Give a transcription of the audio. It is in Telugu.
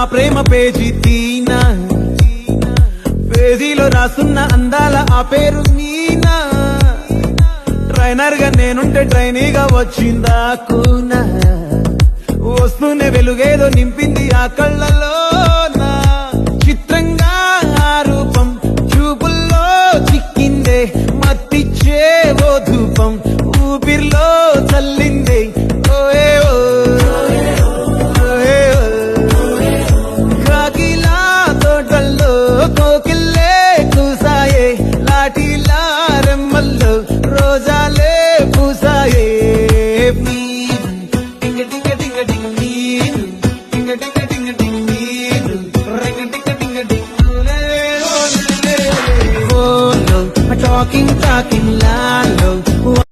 ప్రేమ పేజీ తీనా, పేజీలో రాసున్న అందాల ఆ పేరు మీనా. ట్రైనర్ గా నేనుంటే ట్రైనీగా వచ్చిందా కూనా, వస్తూనే వెలుగేదో నింపింది ఆ కళ్ళలో.